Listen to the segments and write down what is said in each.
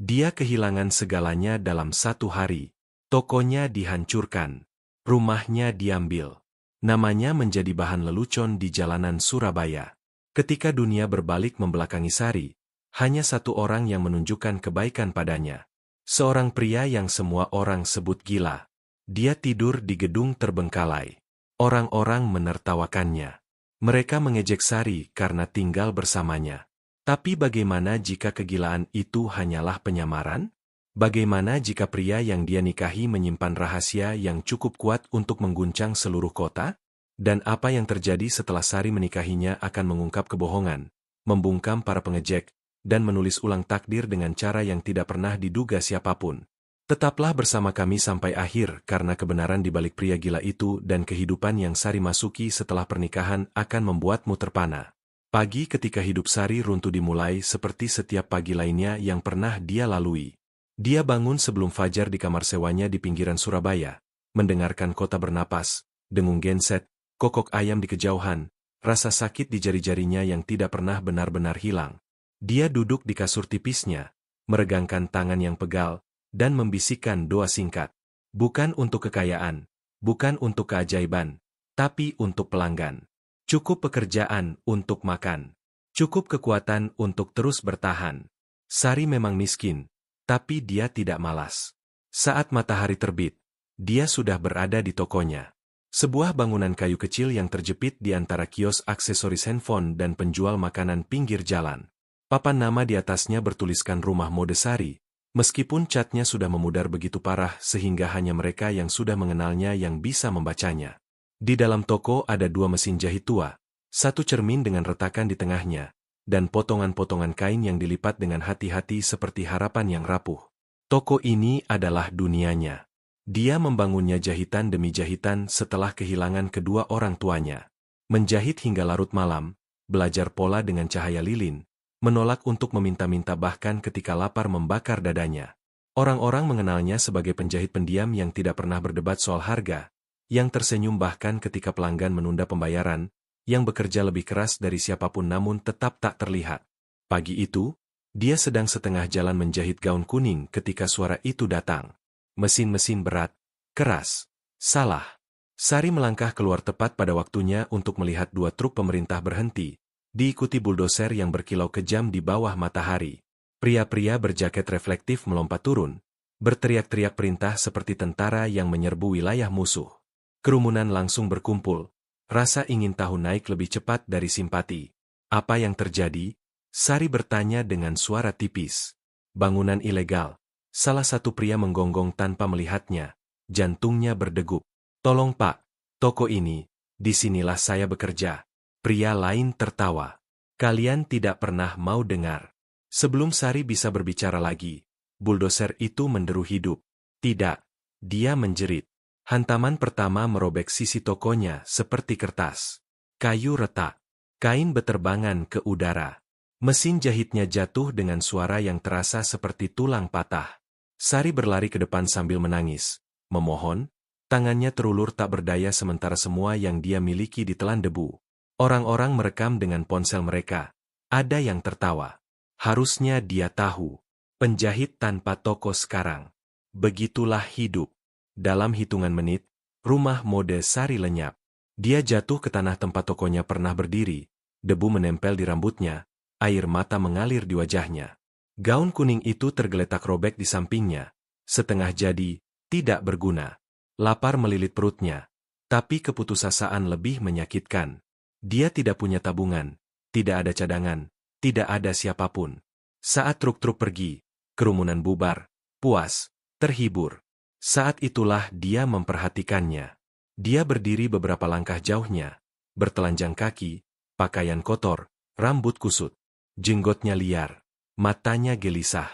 Dia kehilangan segalanya dalam satu hari. Tokonya dihancurkan. Rumahnya diambil. Namanya menjadi bahan lelucon di jalanan Surabaya. Ketika dunia berbalik membelakangi Sari, hanya satu orang yang menunjukkan kebaikan padanya. Seorang pria yang semua orang sebut gila. Dia tidur di gedung terbengkalai. Orang-orang menertawakannya. Mereka mengejek Sari karena tinggal bersamanya. Tapi bagaimana jika kegilaan itu hanyalah penyamaran? Bagaimana jika pria yang dia nikahi menyimpan rahasia yang cukup kuat untuk mengguncang seluruh kota? Dan apa yang terjadi setelah Sari menikahinya akan mengungkap kebohongan, membungkam para pengejek, dan menulis ulang takdir dengan cara yang tidak pernah diduga siapapun. Tetaplah bersama kami sampai akhir karena kebenaran di balik pria gila itu dan kehidupan yang Sari masuki setelah pernikahan akan membuatmu terpana. Pagi ketika hidup Sari runtuh dimulai seperti setiap pagi lainnya yang pernah dia lalui. Dia bangun sebelum fajar di kamar sewanya di pinggiran Surabaya, mendengarkan kota bernapas, dengung genset, kokok ayam di kejauhan, rasa sakit di jari-jarinya yang tidak pernah benar-benar hilang. Dia duduk di kasur tipisnya, meregangkan tangan yang pegal, dan membisikkan doa singkat. Bukan untuk kekayaan, bukan untuk keajaiban, tapi untuk pelanggan. Cukup pekerjaan untuk makan. Cukup kekuatan untuk terus bertahan. Sari memang miskin, tapi dia tidak malas. Saat matahari terbit, dia sudah berada di tokonya. Sebuah bangunan kayu kecil yang terjepit di antara kios aksesoris handphone dan penjual makanan pinggir jalan. Papan nama di atasnya bertuliskan Rumah Mode Sari, meskipun catnya sudah memudar begitu parah sehingga hanya mereka yang sudah mengenalnya yang bisa membacanya. Di dalam toko ada dua mesin jahit tua, satu cermin dengan retakan di tengahnya, dan potongan-potongan kain yang dilipat dengan hati-hati seperti harapan yang rapuh. Toko ini adalah dunianya. Dia membangunnya jahitan demi jahitan setelah kehilangan kedua orang tuanya. Menjahit hingga larut malam, belajar pola dengan cahaya lilin, menolak untuk meminta-minta bahkan ketika lapar membakar dadanya. Orang-orang mengenalnya sebagai penjahit pendiam yang tidak pernah berdebat soal harga, yang tersenyum bahkan ketika pelanggan menunda pembayaran, yang bekerja lebih keras dari siapapun namun tetap tak terlihat. Pagi itu, dia sedang setengah jalan menjahit gaun kuning ketika suara itu datang. Mesin-mesin berat, keras, salah. Sari melangkah keluar tepat pada waktunya untuk melihat dua truk pemerintah berhenti, diikuti buldoser yang berkilau kejam di bawah matahari. Pria-pria berjaket reflektif melompat turun, berteriak-teriak perintah seperti tentara yang menyerbu wilayah musuh. Kerumunan langsung berkumpul. Rasa ingin tahu naik lebih cepat dari simpati. Apa yang terjadi? Sari bertanya dengan suara tipis. Bangunan ilegal. Salah satu pria menggonggong tanpa melihatnya. Jantungnya berdegup. Tolong pak, toko ini, disinilah saya bekerja. Pria lain tertawa. Kalian tidak pernah mau dengar. Sebelum Sari bisa berbicara lagi, buldoser itu menderu hidup. Tidak, dia menjerit. Hantaman pertama merobek sisi tokonya seperti kertas. Kayu retak. Kain beterbangan ke udara. Mesin jahitnya jatuh dengan suara yang terasa seperti tulang patah. Sari berlari ke depan sambil menangis. Memohon, tangannya terulur tak berdaya sementara semua yang dia miliki ditelan debu. Orang-orang merekam dengan ponsel mereka. Ada yang tertawa. Harusnya dia tahu. Penjahit tanpa toko sekarang. Begitulah hidup. Dalam hitungan menit, Rumah Mode Sari lenyap. Dia jatuh ke tanah tempat tokonya pernah berdiri, debu menempel di rambutnya, air mata mengalir di wajahnya. Gaun kuning itu tergeletak robek di sampingnya, setengah jadi, tidak berguna. Lapar melilit perutnya, tapi keputusasaan lebih menyakitkan. Dia tidak punya tabungan, tidak ada cadangan, tidak ada siapapun. Saat truk-truk pergi, kerumunan bubar, puas, terhibur. Saat itulah dia memperhatikannya. Dia berdiri beberapa langkah jauhnya, bertelanjang kaki, pakaian kotor, rambut kusut, jenggotnya liar, matanya gelisah.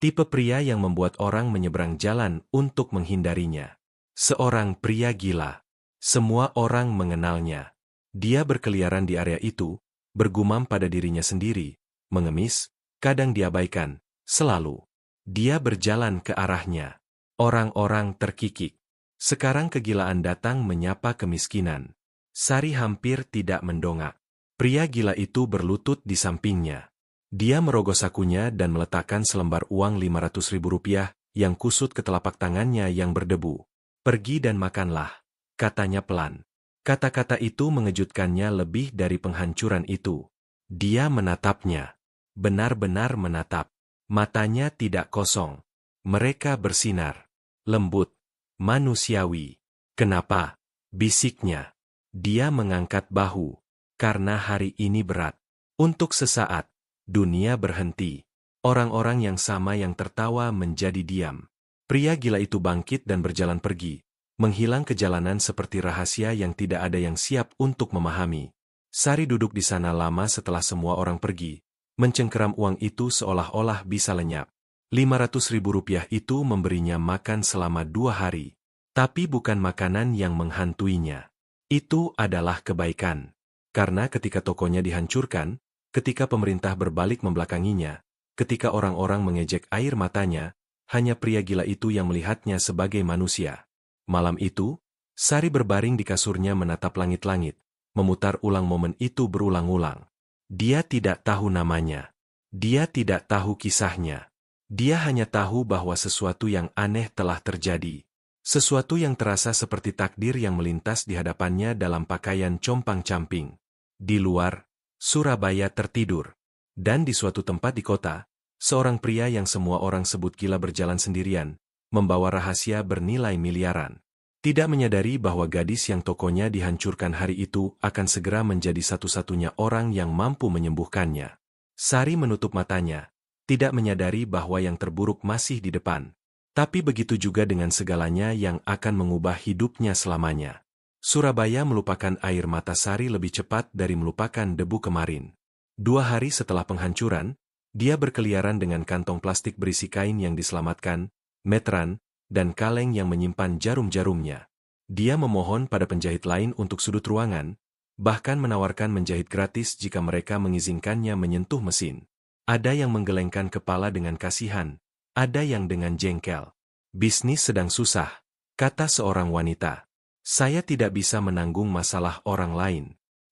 Tipe pria yang membuat orang menyeberang jalan untuk menghindarinya. Seorang pria gila. Semua orang mengenalnya. Dia berkeliaran di area itu, bergumam pada dirinya sendiri, mengemis, kadang diabaikan, selalu. Dia berjalan ke arahnya. Orang-orang terkikik. Sekarang kegilaan datang menyapa kemiskinan. Sari hampir tidak mendongak. Pria gila itu berlutut di sampingnya. Dia merogoh sakunya dan meletakkan selembar uang 500.000 rupiah yang kusut ke telapak tangannya yang berdebu. "Pergi dan makanlah," katanya pelan. Kata-kata itu mengejutkannya lebih dari penghancuran itu. Dia menatapnya. Benar-benar menatap. Matanya tidak kosong. Mereka bersinar. Lembut. Manusiawi. "Kenapa?" bisiknya. Dia mengangkat bahu. "Karena hari ini berat." Untuk sesaat, dunia berhenti. Orang-orang yang sama yang tertawa menjadi diam. Pria gila itu bangkit dan berjalan pergi, menghilang ke jalanan seperti rahasia yang tidak ada yang siap untuk memahami. Sari duduk di sana lama setelah semua orang pergi, mencengkeram uang itu seolah-olah bisa lenyap. 500.000 rupiah itu memberinya makan selama 2 hari. Tapi bukan makanan yang menghantuinya. Itu adalah kebaikan. Karena ketika tokonya dihancurkan, ketika pemerintah berbalik membelakanginya, ketika orang-orang mengejek air matanya, hanya pria gila itu yang melihatnya sebagai manusia. Malam itu, Sari berbaring di kasurnya menatap langit-langit, memutar ulang momen itu berulang-ulang. Dia tidak tahu namanya. Dia tidak tahu kisahnya. Dia hanya tahu bahwa sesuatu yang aneh telah terjadi. Sesuatu yang terasa seperti takdir yang melintas di hadapannya dalam pakaian compang-camping. Di luar, Surabaya tertidur. Dan di suatu tempat di kota, seorang pria yang semua orang sebut gila berjalan sendirian, membawa rahasia bernilai miliaran. Tidak menyadari bahwa gadis yang tokonya dihancurkan hari itu akan segera menjadi satu-satunya orang yang mampu menyembuhkannya. Sari menutup matanya, tidak menyadari bahwa yang terburuk masih di depan. Tapi begitu juga dengan segalanya yang akan mengubah hidupnya selamanya. Surabaya melupakan air mata Sari lebih cepat dari melupakan debu kemarin. 2 hari setelah penghancuran, dia berkeliaran dengan kantong plastik berisi kain yang diselamatkan, meteran, dan kaleng yang menyimpan jarum-jarumnya. Dia memohon pada penjahit lain untuk sudut ruangan, bahkan menawarkan menjahit gratis jika mereka mengizinkannya menyentuh mesin. Ada yang menggelengkan kepala dengan kasihan, ada yang dengan jengkel. "Bisnis sedang susah," kata seorang wanita. "Saya tidak bisa menanggung masalah orang lain."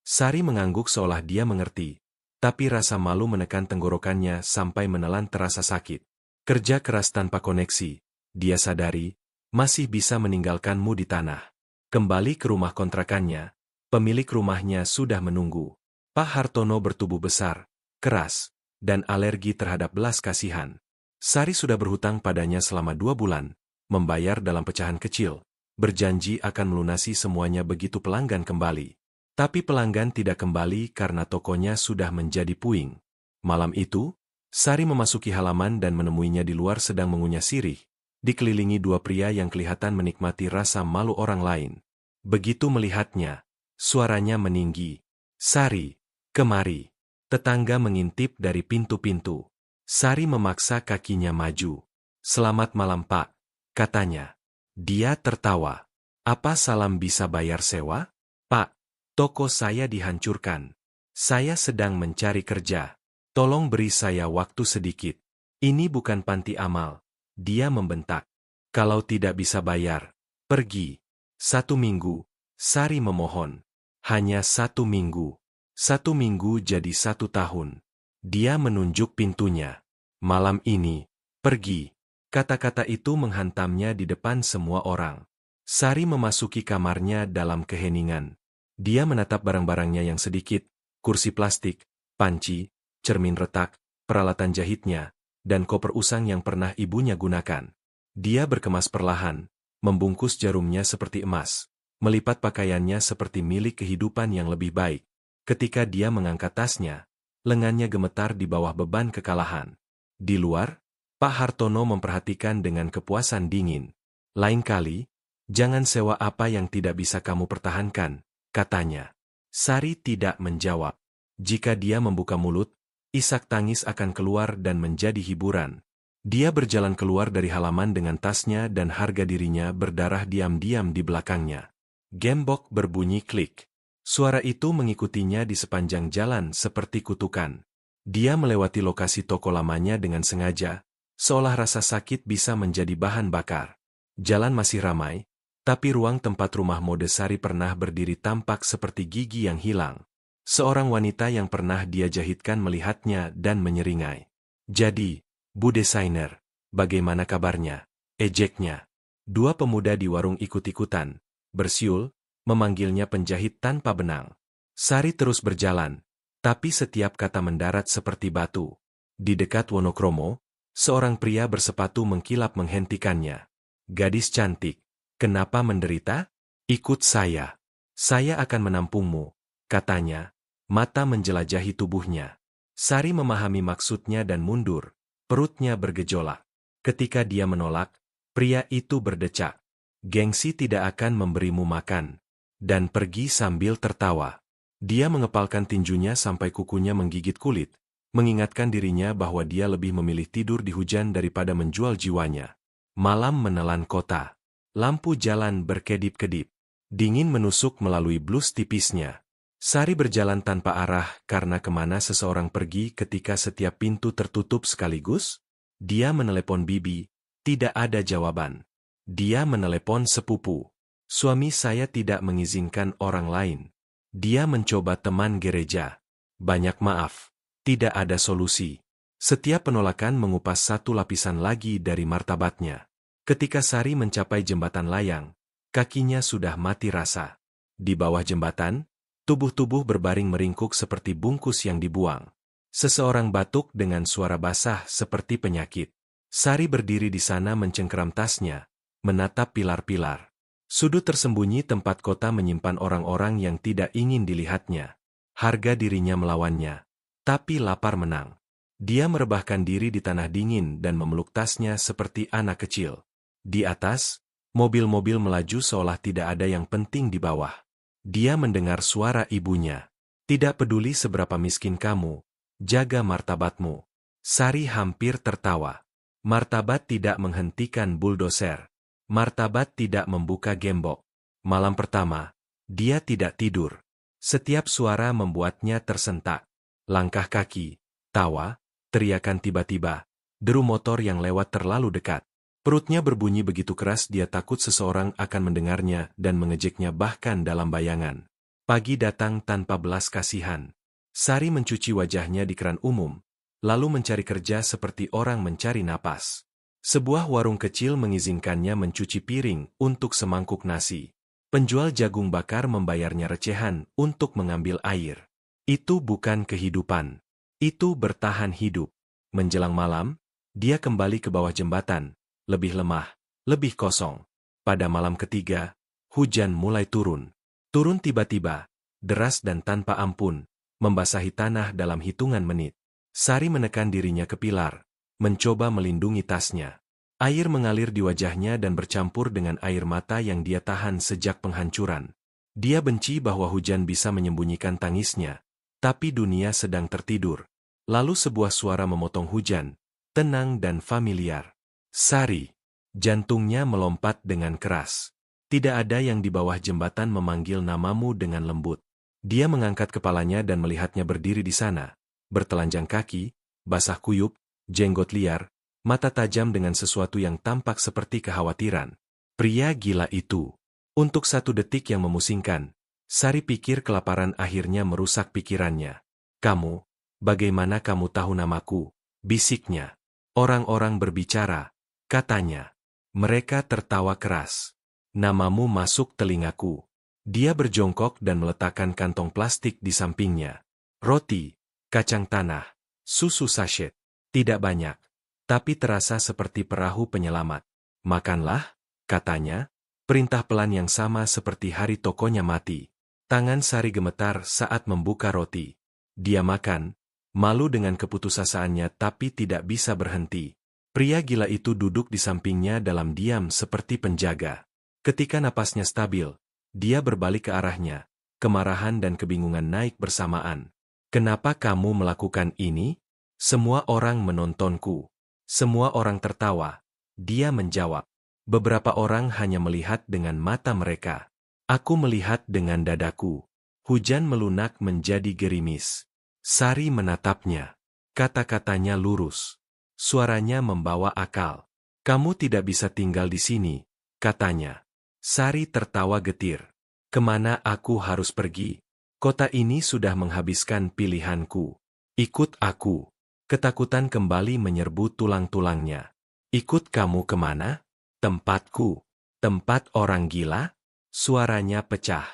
Sari mengangguk seolah dia mengerti, tapi rasa malu menekan tenggorokannya sampai menelan terasa sakit. Kerja keras tanpa koneksi, dia sadari, masih bisa meninggalkanmu di tanah. Kembali ke rumah kontrakannya, pemilik rumahnya sudah menunggu. Pak Hartono bertubuh besar, keras, dan alergi terhadap belas kasihan. Sari sudah berhutang padanya selama 2 bulan, membayar dalam pecahan kecil, berjanji akan melunasi semuanya begitu pelanggan kembali. Tapi pelanggan tidak kembali karena tokonya sudah menjadi puing. Malam itu, Sari memasuki halaman dan menemuinya di luar sedang mengunyah sirih, dikelilingi 2 pria yang kelihatan menikmati rasa malu orang lain. Begitu melihatnya, suaranya meninggi. "Sari, kemari." Tetangga mengintip dari pintu-pintu. Sari memaksa kakinya maju. "Selamat malam, Pak," katanya. Dia tertawa. "Apa salam bisa bayar sewa?" "Pak, toko saya dihancurkan. Saya sedang mencari kerja. Tolong beri saya waktu sedikit. Ini bukan panti amal." Dia membentak. "Kalau tidak bisa bayar, pergi." 1 minggu, Sari memohon. Hanya 1 minggu. 1 minggu jadi 1 tahun. Dia menunjuk pintunya. "Malam ini, pergi." Kata-kata itu menghantamnya di depan semua orang. Sari memasuki kamarnya dalam keheningan. Dia menatap barang-barangnya yang sedikit, kursi plastik, panci, cermin retak, peralatan jahitnya, dan koper usang yang pernah ibunya gunakan. Dia berkemas perlahan, membungkus jarumnya seperti emas, melipat pakaiannya seperti milik kehidupan yang lebih baik. Ketika dia mengangkat tasnya, lengannya gemetar di bawah beban kekalahan. Di luar, Pak Hartono memperhatikan dengan kepuasan dingin. "Lain kali, jangan sewa apa yang tidak bisa kamu pertahankan," katanya. Sari tidak menjawab. Jika dia membuka mulut, isak tangis akan keluar dan menjadi hiburan. Dia berjalan keluar dari halaman dengan tasnya dan harga dirinya berdarah diam-diam di belakangnya. Gembok berbunyi klik. Suara itu mengikutinya di sepanjang jalan seperti kutukan. Dia melewati lokasi toko lamanya dengan sengaja, seolah rasa sakit bisa menjadi bahan bakar. Jalan masih ramai, tapi ruang tempat rumah mode Sari pernah berdiri tampak seperti gigi yang hilang. Seorang wanita yang pernah dia jahitkan melihatnya dan menyeringai. "Jadi, Bu Desainer, bagaimana kabarnya?" ejeknya. Dua pemuda di warung ikut-ikutan, bersiul, memanggilnya penjahit tanpa benang. Sari terus berjalan, tapi setiap kata mendarat seperti batu. Di dekat Wonokromo, seorang pria bersepatu mengkilap menghentikannya. "Gadis cantik, kenapa menderita? Ikut saya. Saya akan menampungmu," katanya. Mata menjelajahi tubuhnya. Sari memahami maksudnya dan mundur, perutnya bergejolak. Ketika dia menolak, pria itu berdecak. "Gengsi tidak akan memberimu makan." Dan pergi sambil tertawa. Dia mengepalkan tinjunya sampai kukunya menggigit kulit, mengingatkan dirinya bahwa dia lebih memilih tidur di hujan daripada menjual jiwanya. Malam menelan kota. Lampu jalan berkedip-kedip. Dingin menusuk melalui blus tipisnya. Sari berjalan tanpa arah karena kemana seseorang pergi ketika setiap pintu tertutup sekaligus? Dia menelepon bibi, tidak ada jawaban. Dia menelepon sepupu. "Suami saya tidak mengizinkan orang lain." Dia mencoba teman gereja. "Banyak maaf, tidak ada solusi." Setiap penolakan mengupas satu lapisan lagi dari martabatnya. Ketika Sari mencapai jembatan layang, kakinya sudah mati rasa. Di bawah jembatan, tubuh-tubuh berbaring meringkuk seperti bungkus yang dibuang. Seseorang batuk dengan suara basah seperti penyakit. Sari berdiri di sana mencengkeram tasnya, menatap pilar-pilar. Sudut tersembunyi tempat kota menyimpan orang-orang yang tidak ingin dilihatnya. Harga dirinya melawannya. Tapi lapar menang. Dia merebahkan diri di tanah dingin dan memeluk tasnya seperti anak kecil. Di atas, mobil-mobil melaju seolah tidak ada yang penting di bawah. Dia mendengar suara ibunya. "Tidak peduli seberapa miskin kamu, jaga martabatmu." Sari hampir tertawa. Martabat tidak menghentikan buldoser. Martabat tidak membuka gembok. Malam pertama, dia tidak tidur. Setiap suara membuatnya tersentak. Langkah kaki, tawa, teriakan tiba-tiba, deru motor yang lewat terlalu dekat. Perutnya berbunyi begitu keras dia takut seseorang akan mendengarnya dan mengejeknya bahkan dalam bayangan. Pagi datang tanpa belas kasihan. Sari mencuci wajahnya di keran umum, lalu mencari kerja seperti orang mencari napas. Sebuah warung kecil mengizinkannya mencuci piring untuk semangkuk nasi. Penjual jagung bakar membayarnya recehan untuk mengambil air. Itu bukan kehidupan. Itu bertahan hidup. Menjelang malam, dia kembali ke bawah jembatan. Lebih lemah, lebih kosong. Pada malam ketiga, hujan mulai turun. Turun tiba-tiba, deras dan tanpa ampun, membasahi tanah dalam hitungan menit. Sari menekan dirinya ke pilar, mencoba melindungi tasnya. Air mengalir di wajahnya dan bercampur dengan air mata yang dia tahan sejak penghancuran. Dia benci bahwa hujan bisa menyembunyikan tangisnya, tapi dunia sedang tertidur. Lalu sebuah suara memotong hujan, tenang dan familiar. "Sari." Jantungnya melompat dengan keras. Tidak ada yang di bawah jembatan memanggil namamu dengan lembut. Dia mengangkat kepalanya dan melihatnya berdiri di sana, bertelanjang kaki, basah kuyup, jenggot liar, mata tajam dengan sesuatu yang tampak seperti kekhawatiran. Pria gila itu. Untuk satu detik yang memusingkan, Sari pikir kelaparan akhirnya merusak pikirannya. "Kamu, bagaimana kamu tahu namaku?" bisiknya. "Orang-orang berbicara," katanya. Mereka tertawa keras. "Namamu masuk telingaku." Dia berjongkok dan meletakkan kantong plastik di sampingnya. "Roti, kacang tanah, susu sachet. Tidak banyak, tapi terasa seperti perahu penyelamat." "Makanlah," katanya, perintah pelan yang sama seperti hari tokonya mati. Tangan Sari gemetar saat membuka roti. Dia makan, malu dengan keputusasanya tapi tidak bisa berhenti. Pria gila itu duduk di sampingnya dalam diam seperti penjaga. Ketika napasnya stabil, dia berbalik ke arahnya. Kemarahan dan kebingungan naik bersamaan. "Kenapa kamu melakukan ini?" "Semua orang menontonku. Semua orang tertawa." Dia menjawab. "Beberapa orang hanya melihat dengan mata mereka. Aku melihat dengan dadaku." Hujan melunak menjadi gerimis. Sari menatapnya. Kata-katanya lurus. Suaranya membawa akal. "Kamu tidak bisa tinggal di sini," katanya. Sari tertawa getir. "Kemana aku harus pergi?" Kota ini sudah menghabiskan pilihanku. Ikut aku. Ketakutan kembali menyerbu tulang-tulangnya. Ikut kamu kemana? Tempatku. Tempat orang gila? Suaranya pecah.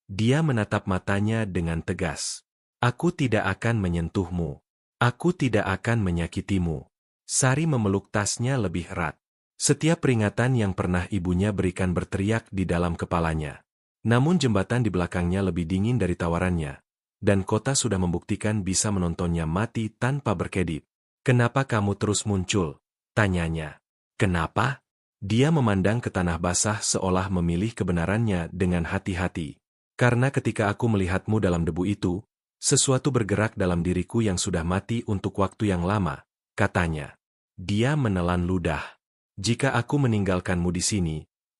Dia menatap matanya dengan tegas. Aku tidak akan menyentuhmu. Aku tidak akan menyakitimu. Sari memeluk tasnya lebih erat. Setiap peringatan yang pernah ibunya berikan berteriak di dalam kepalanya. Namun jembatan di belakangnya lebih dingin dari tawarannya. Dan kota sudah membuktikan bisa menontonnya mati tanpa berkedip. Kenapa kamu terus muncul? Tanyanya. Kenapa? Dia memandang ke tanah basah seolah memilih kebenarannya dengan hati-hati. Karena ketika aku melihatmu dalam debu itu, sesuatu bergerak dalam diriku yang sudah mati untuk waktu yang lama, katanya. Dia menelan ludah. Jika aku meninggalkanmu di sini,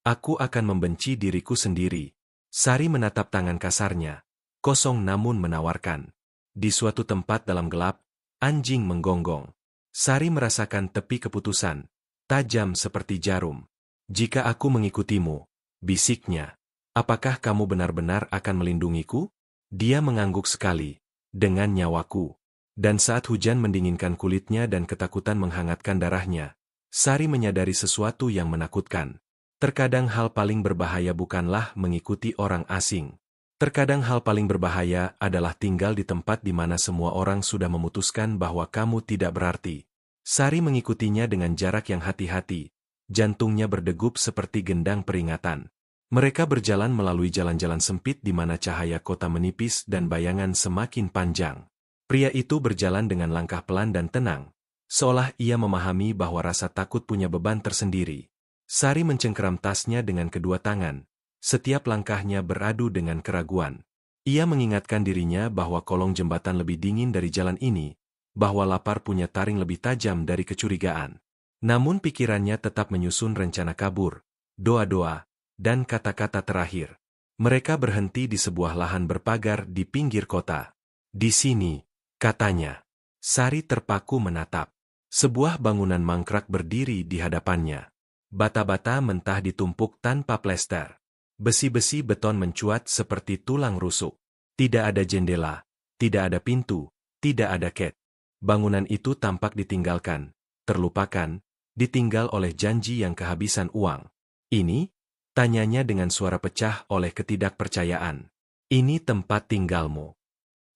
aku akan membenci diriku sendiri. Sari menatap tangan kasarnya, kosong namun menawarkan. Di suatu tempat dalam gelap, anjing menggonggong. Sari merasakan tepi keputusan, tajam seperti jarum. Jika aku mengikutimu, bisiknya, apakah kamu benar-benar akan melindungiku? Dia mengangguk sekali, dengan nyawaku. Dan saat hujan mendinginkan kulitnya dan ketakutan menghangatkan darahnya, Sari menyadari sesuatu yang menakutkan. Terkadang hal paling berbahaya bukanlah mengikuti orang asing. Terkadang hal paling berbahaya adalah tinggal di tempat di mana semua orang sudah memutuskan bahwa kamu tidak berarti. Sari mengikutinya dengan jarak yang hati-hati. Jantungnya berdegup seperti gendang peringatan. Mereka berjalan melalui jalan-jalan sempit di mana cahaya kota menipis dan bayangan semakin panjang. Pria itu berjalan dengan langkah pelan dan tenang, seolah ia memahami bahwa rasa takut punya beban tersendiri. Sari mencengkeram tasnya dengan kedua tangan. Setiap langkahnya beradu dengan keraguan. Ia mengingatkan dirinya bahwa kolong jembatan lebih dingin dari jalan ini, bahwa lapar punya taring lebih tajam dari kecurigaan. Namun pikirannya tetap menyusun rencana kabur, doa-doa, dan kata-kata terakhir. Mereka berhenti di sebuah lahan berpagar di pinggir kota. Di sini, katanya. Sari terpaku menatap. Sebuah bangunan mangkrak berdiri di hadapannya. Bata-bata mentah ditumpuk tanpa plester. Besi-besi beton mencuat seperti tulang rusuk. Tidak ada jendela, tidak ada pintu, tidak ada ket. Bangunan itu tampak ditinggalkan, terlupakan, ditinggal oleh janji yang kehabisan uang. Ini? Tanyanya dengan suara pecah oleh ketidakpercayaan. Ini tempat tinggalmu.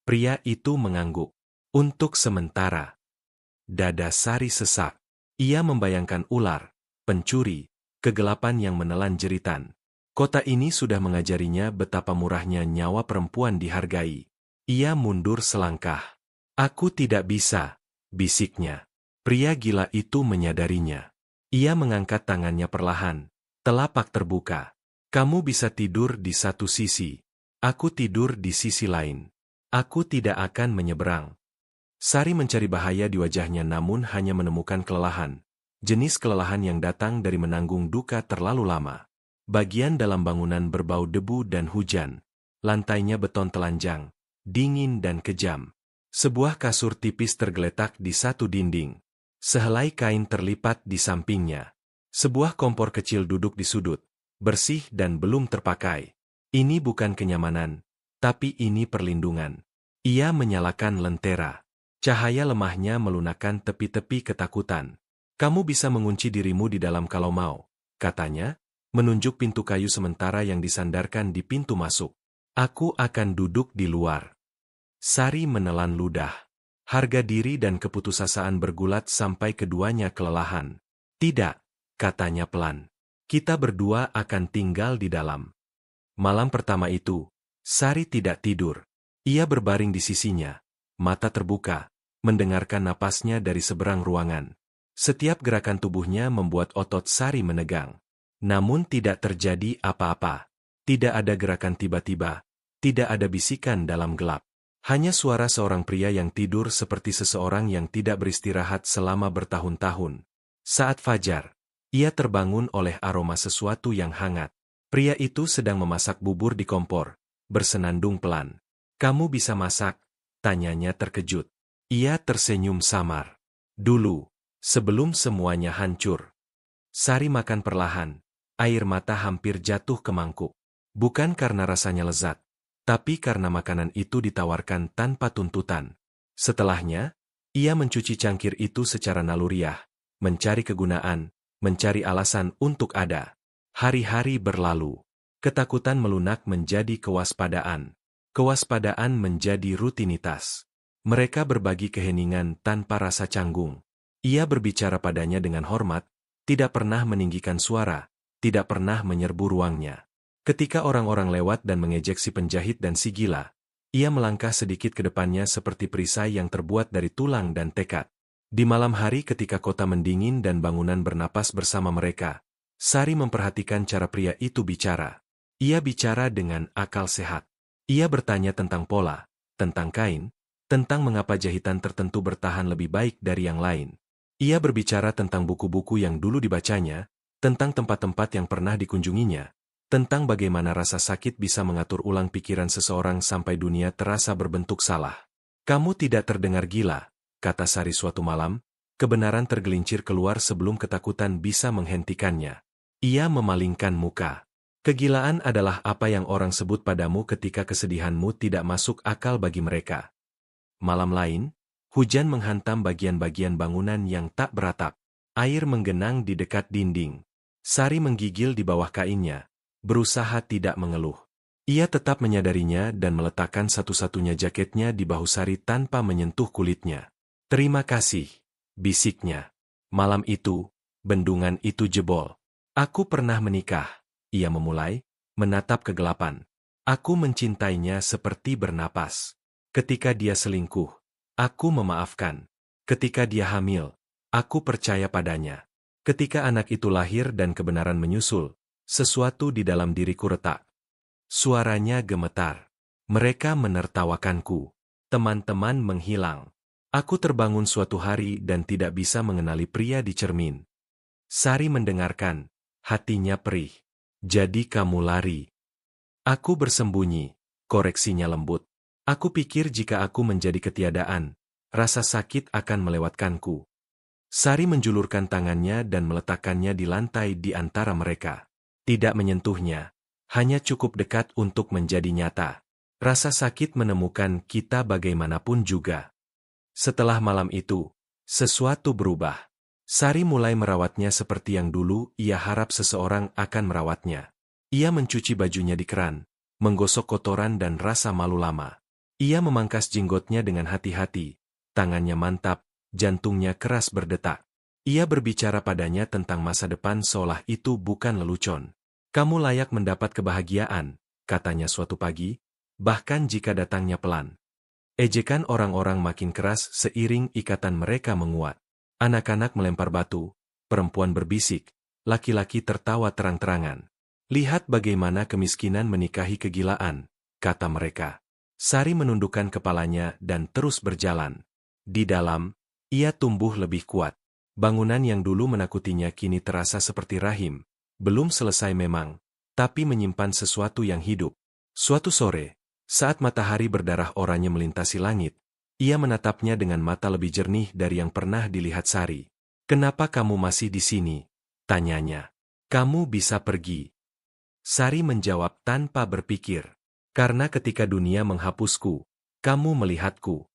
Pria itu mengangguk. Untuk sementara. Dada Sari sesak. Ia membayangkan ular, pencuri, kegelapan yang menelan jeritan. Kota ini sudah mengajarinya betapa murahnya nyawa perempuan dihargai. Ia mundur selangkah. Aku tidak bisa, bisiknya. Pria gila itu menyadarinya. Ia mengangkat tangannya perlahan, telapak terbuka. Kamu bisa tidur di satu sisi. Aku tidur di sisi lain. Aku tidak akan menyeberang. Sari mencari bahaya di wajahnya namun hanya menemukan kelelahan. Jenis kelelahan yang datang dari menanggung duka terlalu lama. Bagian dalam bangunan berbau debu dan hujan. Lantainya beton telanjang, dingin dan kejam. Sebuah kasur tipis tergeletak di satu dinding. Sehelai kain terlipat di sampingnya. Sebuah kompor kecil duduk di sudut, bersih dan belum terpakai. Ini bukan kenyamanan, tapi ini perlindungan. Ia menyalakan lentera. Cahaya lemahnya melunakkan tepi-tepi ketakutan. Kamu bisa mengunci dirimu di dalam kalau mau, katanya, menunjuk pintu kayu sementara yang disandarkan di pintu masuk. Aku akan duduk di luar. Sari menelan ludah. Harga diri dan keputusasaan bergulat sampai keduanya kelelahan. Tidak, katanya pelan. Kita berdua akan tinggal di dalam. Malam pertama itu, Sari tidak tidur. Ia berbaring di sisinya, mata terbuka, mendengarkan napasnya dari seberang ruangan. Setiap gerakan tubuhnya membuat otot Sari menegang. Namun tidak terjadi apa-apa. Tidak ada gerakan tiba-tiba. Tidak ada bisikan dalam gelap. Hanya suara seorang pria yang tidur seperti seseorang yang tidak beristirahat selama bertahun-tahun. Saat fajar, ia terbangun oleh aroma sesuatu yang hangat. Pria itu sedang memasak bubur di kompor, bersenandung pelan. Kamu bisa masak? Tanyanya terkejut. Ia tersenyum samar. Dulu, sebelum semuanya hancur. Sari makan perlahan. Air mata hampir jatuh ke mangkuk. Bukan karena rasanya lezat, Tapi karena makanan itu ditawarkan tanpa tuntutan. Setelahnya, ia mencuci cangkir itu secara naluriah, mencari kegunaan, mencari alasan untuk ada. Hari-hari berlalu. Ketakutan melunak menjadi kewaspadaan. Kewaspadaan menjadi rutinitas. Mereka berbagi keheningan tanpa rasa canggung. Ia berbicara padanya dengan hormat, tidak pernah meninggikan suara, tidak pernah menyerbu ruangnya. Ketika orang-orang lewat dan mengejek si penjahit dan si gila, ia melangkah sedikit ke depannya seperti perisai yang terbuat dari tulang dan tekad. Di malam hari ketika kota mendingin dan bangunan bernapas bersama mereka, Sari memperhatikan cara pria itu bicara. Ia bicara dengan akal sehat. Ia bertanya tentang pola, tentang kain, tentang mengapa jahitan tertentu bertahan lebih baik dari yang lain. Ia berbicara tentang buku-buku yang dulu dibacanya, tentang tempat-tempat yang pernah dikunjunginya, tentang bagaimana rasa sakit bisa mengatur ulang pikiran seseorang sampai dunia terasa berbentuk salah. Kamu tidak terdengar gila, kata Sari suatu malam, kebenaran tergelincir keluar sebelum ketakutan bisa menghentikannya. Ia memalingkan muka. Kegilaan adalah apa yang orang sebut padamu ketika kesedihanmu tidak masuk akal bagi mereka. Malam lain, hujan menghantam bagian-bagian bangunan yang tak beratap. Air menggenang di dekat dinding. Sari menggigil di bawah kainnya, berusaha tidak mengeluh. Ia tetap menyadarinya dan meletakkan satu-satunya jaketnya di bahu Sari tanpa menyentuh kulitnya. Terima kasih, bisiknya. Malam itu, bendungan itu jebol. Aku pernah menikah, ia memulai, menatap kegelapan. Aku mencintainya seperti bernapas. Ketika dia selingkuh, aku memaafkan. Ketika dia hamil, aku percaya padanya. Ketika anak itu lahir dan kebenaran menyusul, sesuatu di dalam diriku retak. Suaranya gemetar. Mereka menertawakanku. Teman-teman menghilang. Aku terbangun suatu hari dan tidak bisa mengenali pria di cermin. Sari mendengarkan, hatinya perih. Jadi kamu lari. Aku bersembunyi, koreksinya lembut. Aku pikir jika aku menjadi ketiadaan, rasa sakit akan melewatkanku. Sari menjulurkan tangannya dan meletakkannya di lantai di antara mereka. Tidak menyentuhnya, hanya cukup dekat untuk menjadi nyata. Rasa sakit menemukan kita bagaimanapun juga. Setelah malam itu, sesuatu berubah. Sari mulai merawatnya seperti yang dulu ia harap seseorang akan merawatnya. Ia mencuci bajunya di keran, menggosok kotoran dan rasa malu lama. Ia memangkas jenggotnya dengan hati-hati, tangannya mantap, jantungnya keras berdetak. Ia berbicara padanya tentang masa depan seolah itu bukan lelucon. Kamu layak mendapat kebahagiaan, katanya suatu pagi, bahkan jika datangnya pelan. Ejekan orang-orang makin keras seiring ikatan mereka menguat. Anak-anak melempar batu, perempuan berbisik, laki-laki tertawa terang-terangan. Lihat bagaimana kemiskinan menikahi kegilaan, kata mereka. Sari menundukkan kepalanya dan terus berjalan. Di dalam, ia tumbuh lebih kuat. Bangunan yang dulu menakutinya kini terasa seperti rahim. Belum selesai memang, tapi menyimpan sesuatu yang hidup. Suatu sore, saat matahari berdarah oranye melintasi langit, ia menatapnya dengan mata lebih jernih dari yang pernah dilihat Sari. Kenapa kamu masih di sini? Tanyanya. Kamu bisa pergi. Sari menjawab tanpa berpikir. Karena ketika dunia menghapusku, kamu melihatku.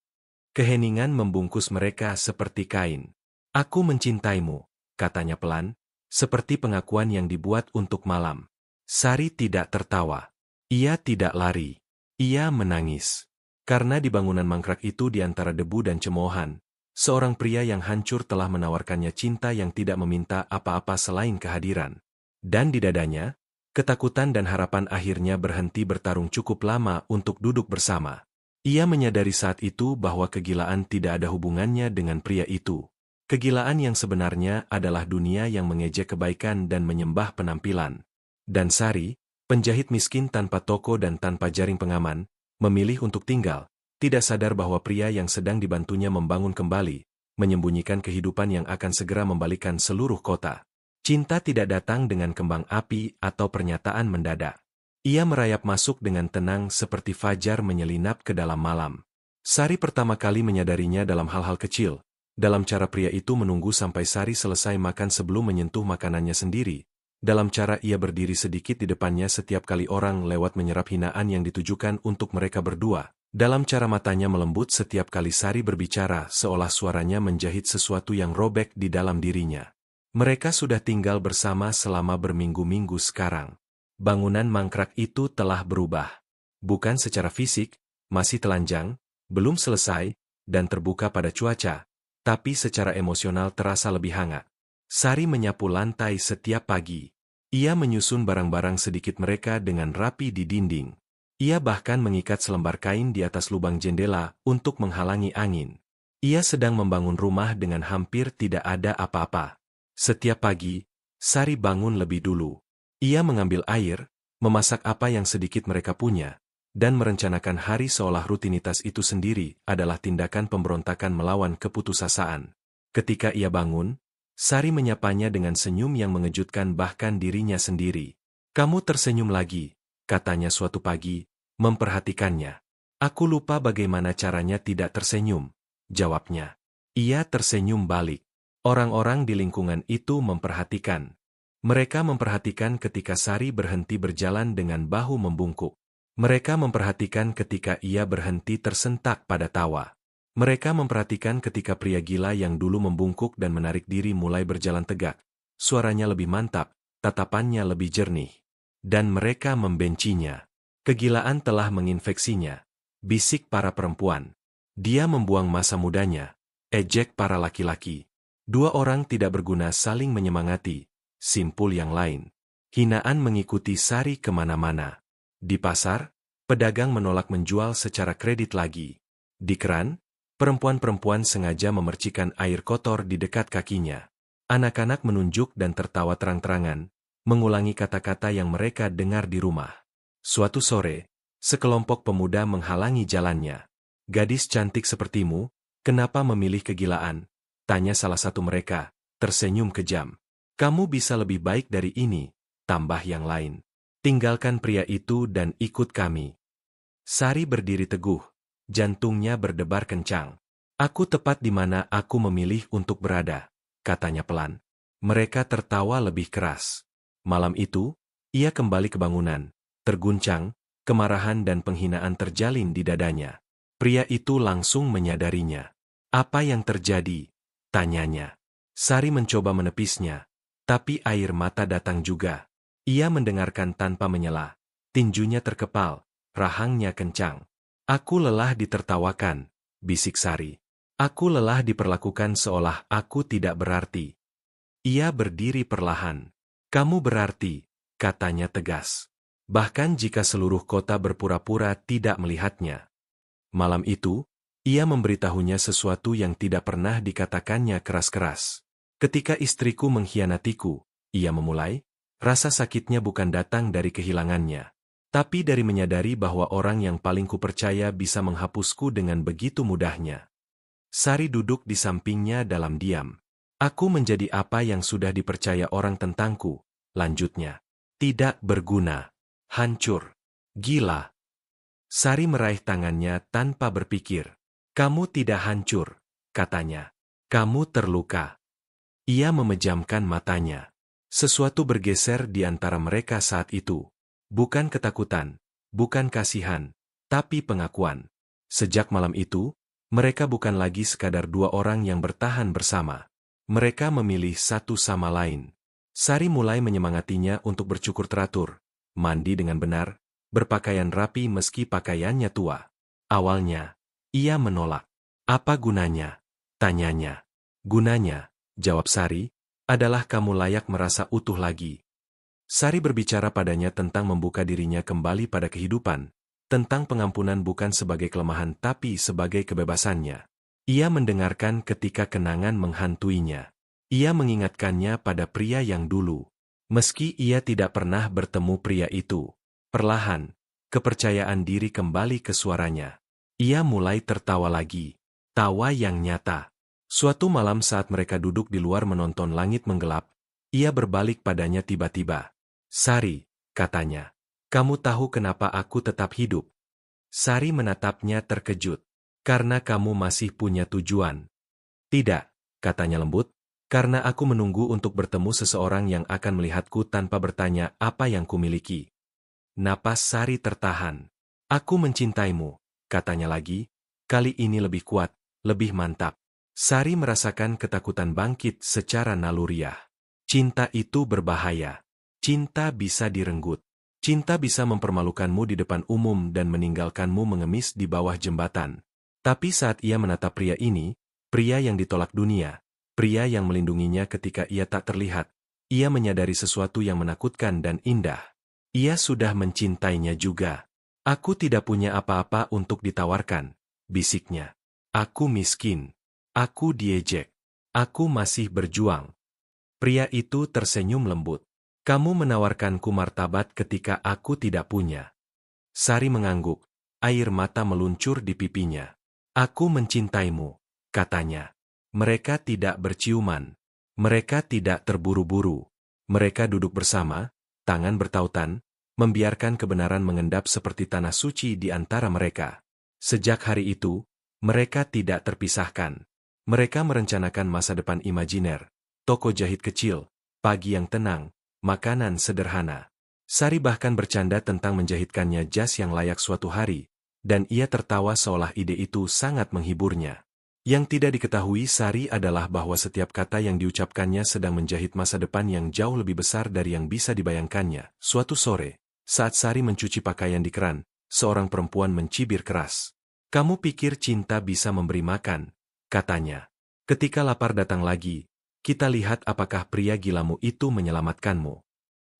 Keheningan membungkus mereka seperti kain. Aku mencintaimu, katanya pelan, seperti pengakuan yang dibuat untuk malam. Sari tidak tertawa. Ia tidak lari. Ia menangis. Karena di bangunan mangkrak itu di antara debu dan cemoohan, seorang pria yang hancur telah menawarkannya cinta yang tidak meminta apa-apa selain kehadiran. Dan di dadanya, ketakutan dan harapan akhirnya berhenti bertarung cukup lama untuk duduk bersama. Ia menyadari saat itu bahwa kegilaan tidak ada hubungannya dengan pria itu. Kegilaan yang sebenarnya adalah dunia yang mengejek kebaikan dan menyembah penampilan. Dan Sari, penjahit miskin tanpa toko dan tanpa jaring pengaman, memilih untuk tinggal, tidak sadar bahwa pria yang sedang dibantunya membangun kembali, menyembunyikan kehidupan yang akan segera membalikan seluruh kota. Cinta tidak datang dengan kembang api atau pernyataan mendadak. Ia merayap masuk dengan tenang seperti fajar menyelinap ke dalam malam. Sari pertama kali menyadarinya dalam hal-hal kecil, dalam cara pria itu menunggu sampai Sari selesai makan sebelum menyentuh makanannya sendiri, dalam cara ia berdiri sedikit di depannya setiap kali orang lewat menyerap hinaan yang ditujukan untuk mereka berdua, dalam cara matanya melembut setiap kali Sari berbicara seolah suaranya menjahit sesuatu yang robek di dalam dirinya. Mereka sudah tinggal bersama selama berminggu-minggu sekarang. Bangunan mangkrak itu telah berubah. Bukan secara fisik, masih telanjang, belum selesai, dan terbuka pada cuaca, tapi secara emosional terasa lebih hangat. Sari menyapu lantai setiap pagi. Ia menyusun barang-barang sedikit mereka dengan rapi di dinding. Ia bahkan mengikat selembar kain di atas lubang jendela untuk menghalangi angin. Ia sedang membangun rumah dengan hampir tidak ada apa-apa. Setiap pagi, Sari bangun lebih dulu. Ia mengambil air, memasak apa yang sedikit mereka punya, dan merencanakan hari seolah rutinitas itu sendiri adalah tindakan pemberontakan melawan keputusasaan. Ketika ia bangun, Sari menyapanya dengan senyum yang mengejutkan bahkan dirinya sendiri. "Kamu tersenyum lagi," katanya suatu pagi, memperhatikannya. "Aku lupa bagaimana caranya tidak tersenyum," jawabnya. Ia tersenyum balik. Orang-orang di lingkungan itu memperhatikan. Mereka memperhatikan ketika Sari berhenti berjalan dengan bahu membungkuk. Mereka memperhatikan ketika ia berhenti tersentak pada tawa. Mereka memperhatikan ketika pria gila yang dulu membungkuk dan menarik diri mulai berjalan tegak. Suaranya lebih mantap, tatapannya lebih jernih. Dan mereka membencinya. Kegilaan telah menginfeksinya. Bisik para perempuan. Dia membuang masa mudanya. Ejek para laki-laki. Dua orang tidak berguna saling menyemangati. Simpul yang lain. Hinaan mengikuti Sari kemana-mana. Di pasar, pedagang menolak menjual secara kredit lagi. Di keran, perempuan-perempuan sengaja memercikan air kotor di dekat kakinya. Anak-anak menunjuk dan tertawa terang-terangan, mengulangi kata-kata yang mereka dengar di rumah. Suatu sore, sekelompok pemuda menghalangi jalannya. "Gadis cantik sepertimu, kenapa memilih kegilaan?" tanya salah satu mereka, tersenyum kejam. "Kamu bisa lebih baik dari ini," tambah yang lain. "Tinggalkan pria itu dan ikut kami." Sari berdiri teguh. Jantungnya berdebar kencang. "Aku tepat di mana aku memilih untuk berada," katanya pelan. Mereka tertawa lebih keras. Malam itu, ia kembali ke bangunan. Terguncang, kemarahan dan penghinaan terjalin di dadanya. Pria itu langsung menyadarinya. "Apa yang terjadi?" tanyanya. Sari mencoba menepisnya, tapi air mata datang juga. Ia mendengarkan tanpa menyela. Tinjunya terkepal, rahangnya kencang. "Aku lelah ditertawakan," bisik Sari. "Aku lelah diperlakukan seolah aku tidak berarti." Ia berdiri perlahan. "Kamu berarti," katanya tegas. Bahkan jika seluruh kota berpura-pura tidak melihatnya. Malam itu, ia memberitahunya sesuatu yang tidak pernah dikatakannya keras-keras. "Ketika istriku mengkhianatiku," ia memulai, "rasa sakitnya bukan datang dari kehilangannya. Tapi dari menyadari bahwa orang yang paling kupercaya bisa menghapusku dengan begitu mudahnya." Sari duduk di sampingnya dalam diam. "Aku menjadi apa yang sudah dipercaya orang tentangku," lanjutnya. "Tidak berguna. Hancur. Gila." Sari meraih tangannya tanpa berpikir. "Kamu tidak hancur," katanya. "Kamu terluka." Ia memejamkan matanya. Sesuatu bergeser di antara mereka saat itu. Bukan ketakutan, bukan kasihan, tapi pengakuan. Sejak malam itu, mereka bukan lagi sekadar dua orang yang bertahan bersama. Mereka memilih satu sama lain. Sari mulai menyemangatinya untuk bercukur teratur, mandi dengan benar, berpakaian rapi meski pakaiannya tua. Awalnya, ia menolak. "Apa gunanya?" tanyanya. "Gunanya," jawab Sari, "adalah kamu layak merasa utuh lagi." Sari berbicara padanya tentang membuka dirinya kembali pada kehidupan, tentang pengampunan bukan sebagai kelemahan tapi sebagai kebebasannya. Ia mendengarkan ketika kenangan menghantuinya. Ia mengingatkannya pada pria yang dulu. Meski ia tidak pernah bertemu pria itu, perlahan, kepercayaan diri kembali ke suaranya. Ia mulai tertawa lagi. Tawa yang nyata. Suatu malam saat mereka duduk di luar menonton langit menggelap, ia berbalik padanya tiba-tiba. "Sari," katanya, "kamu tahu kenapa aku tetap hidup?" Sari menatapnya terkejut. "Karena kamu masih punya tujuan." "Tidak," katanya lembut, Karena aku menunggu untuk bertemu seseorang yang akan melihatku tanpa bertanya apa yang kumiliki. Napas Sari tertahan. Aku mencintaimu, katanya lagi. Kali ini lebih kuat, lebih mantap. Sari merasakan ketakutan bangkit secara naluriah. Cinta itu berbahaya. Cinta bisa direnggut. Cinta bisa mempermalukanmu di depan umum dan meninggalkanmu mengemis di bawah jembatan. Tapi saat ia menatap pria ini, pria yang ditolak dunia, pria yang melindunginya ketika ia tak terlihat, ia menyadari sesuatu yang menakutkan dan indah. Ia sudah mencintainya juga. Aku tidak punya apa-apa untuk ditawarkan, bisiknya. Aku miskin. Aku diejek. Aku masih berjuang. Pria itu tersenyum lembut. Kamu menawarkanku martabat ketika aku tidak punya. Sari mengangguk. Air mata meluncur di pipinya. Aku mencintaimu, katanya. Mereka tidak berciuman. Mereka tidak terburu-buru. Mereka duduk bersama, tangan bertautan, membiarkan kebenaran mengendap seperti tanah suci di antara mereka. Sejak hari itu, mereka tidak terpisahkan. Mereka merencanakan masa depan imajiner, toko jahit kecil, pagi yang tenang, makanan sederhana. Sari bahkan bercanda tentang menjahitkannya jas yang layak suatu hari, dan ia tertawa seolah ide itu sangat menghiburnya. Yang tidak diketahui Sari adalah bahwa setiap kata yang diucapkannya sedang menjahit masa depan yang jauh lebih besar dari yang bisa dibayangkannya. Suatu sore, saat Sari mencuci pakaian di keran, seorang perempuan mencibir keras. Kamu pikir cinta bisa memberi makan, katanya. Ketika lapar datang lagi, kita lihat apakah pria gilamu itu menyelamatkanmu.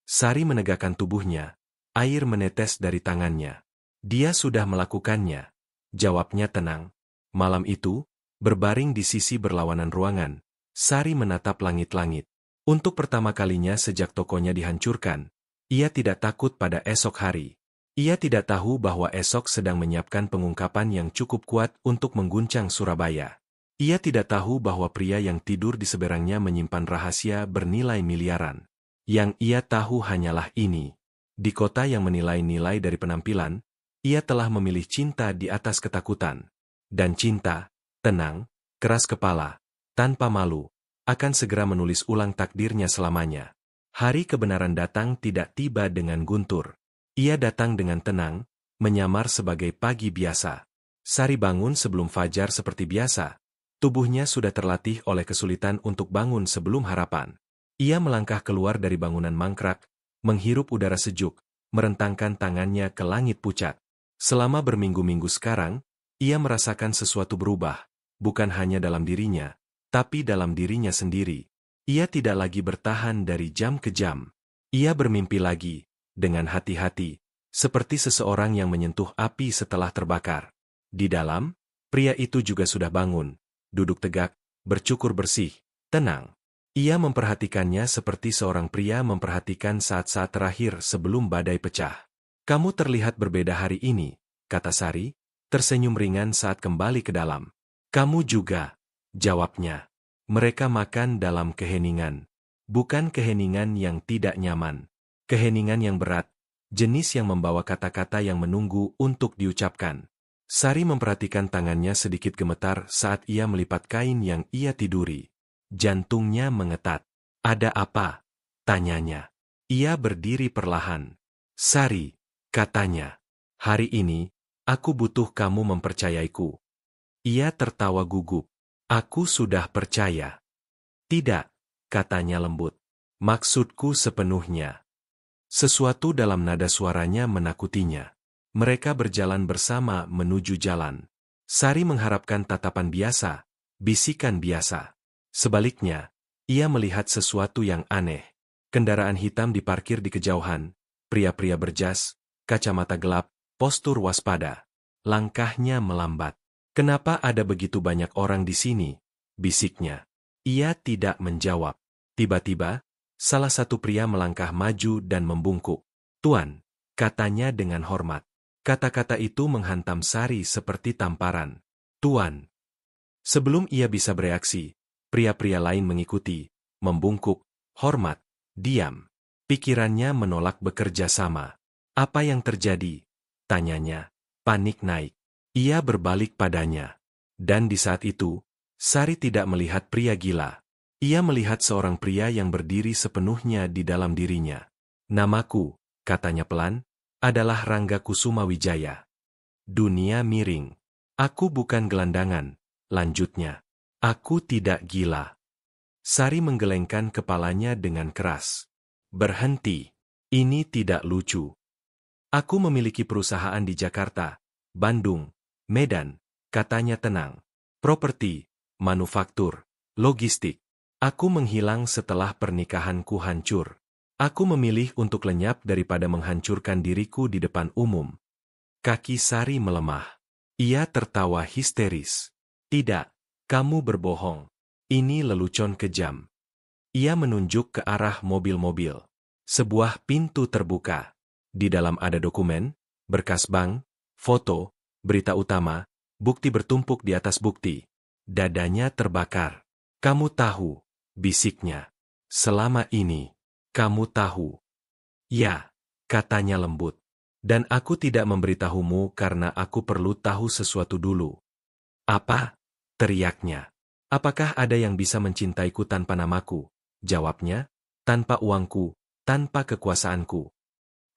Sari menegakkan tubuhnya, air menetes dari tangannya. Dia sudah melakukannya. Jawabnya tenang. Malam itu, berbaring di sisi berlawanan ruangan, Sari menatap langit-langit. Untuk pertama kalinya sejak tokonya dihancurkan, ia tidak takut pada esok hari. Ia tidak tahu bahwa esok sedang menyiapkan pengungkapan yang cukup kuat untuk mengguncang Surabaya. Ia tidak tahu bahwa pria yang tidur di seberangnya menyimpan rahasia bernilai miliaran. Yang ia tahu hanyalah ini. Di kota yang menilai nilai dari penampilan, ia telah memilih cinta di atas ketakutan. Dan cinta, tenang, keras kepala, tanpa malu, akan segera menulis ulang takdirnya selamanya. Hari kebenaran datang tidak tiba dengan guntur. Ia datang dengan tenang, menyamar sebagai pagi biasa. Sari bangun sebelum fajar seperti biasa. Tubuhnya sudah terlatih oleh kesulitan untuk bangun sebelum harapan. Ia melangkah keluar dari bangunan mangkrak, menghirup udara sejuk, merentangkan tangannya ke langit pucat. Selama berminggu-minggu sekarang, ia merasakan sesuatu berubah, bukan hanya dalam dirinya, tapi dalam dirinya sendiri. Ia tidak lagi bertahan dari jam ke jam. Ia bermimpi lagi, dengan hati-hati, seperti seseorang yang menyentuh api setelah terbakar. Di dalam, pria itu juga sudah bangun, duduk tegak, bercukur bersih, tenang. Ia memperhatikannya seperti seorang pria memperhatikan saat-saat terakhir sebelum badai pecah. Kamu terlihat berbeda hari ini, kata Sari, tersenyum ringan saat kembali ke dalam. Kamu juga, jawabnya. Mereka makan dalam keheningan. Bukan keheningan yang tidak nyaman. Keheningan yang berat, jenis yang membawa kata-kata yang menunggu untuk diucapkan. Sari memperhatikan tangannya sedikit gemetar saat ia melipat kain yang ia tiduri. Jantungnya mengetat. Ada apa? Tanyanya. Ia berdiri perlahan. Sari, katanya. Hari ini, aku butuh kamu mempercayaiku. Ia tertawa gugup. Aku sudah percaya. Tidak, katanya lembut. Maksudku sepenuhnya. Sesuatu dalam nada suaranya menakutinya. Mereka berjalan bersama menuju jalan. Sari mengharapkan tatapan biasa, bisikan biasa. Sebaliknya, ia melihat sesuatu yang aneh. Kendaraan hitam diparkir di kejauhan, pria-pria berjas, kacamata gelap, postur waspada. Langkahnya melambat. Kenapa ada begitu banyak orang di sini? Bisiknya. Ia tidak menjawab. Tiba-tiba, salah satu pria melangkah maju dan membungkuk. Tuan, katanya dengan hormat. Kata-kata itu menghantam Sari seperti tamparan. Tuan. Sebelum ia bisa bereaksi, pria-pria lain mengikuti, membungkuk, hormat, diam. Pikirannya menolak bekerja sama. Apa yang terjadi? Tanyanya. Panik naik. Ia berbalik padanya. Dan di saat itu, Sari tidak melihat pria gila. Ia melihat seorang pria yang berdiri sepenuhnya di dalam dirinya. Namaku, katanya pelan, adalah Rangga Kusuma Wijaya. Dunia miring. Aku bukan gelandangan, lanjutnya. Aku tidak gila. Sari menggelengkan kepalanya dengan keras. Berhenti. Ini tidak lucu. Aku memiliki perusahaan di Jakarta, Bandung, Medan, katanya tenang. Properti, manufaktur, logistik. Aku menghilang setelah pernikahanku hancur. Aku memilih untuk lenyap daripada menghancurkan diriku di depan umum. Kaki Sari melemah. Ia tertawa histeris. Tidak, kamu berbohong. Ini lelucon kejam. Ia menunjuk ke arah mobil-mobil. Sebuah pintu terbuka. Di dalam ada dokumen, berkas bank, foto, berita utama, bukti bertumpuk di atas bukti. Dadanya terbakar. Kamu tahu, bisiknya. Selama ini, kamu tahu. Ya, katanya lembut. Dan aku tidak memberitahumu karena aku perlu tahu sesuatu dulu. Apa? Teriaknya. Apakah ada yang bisa mencintaiku tanpa namaku? Jawabnya, tanpa uangku, tanpa kekuasaanku.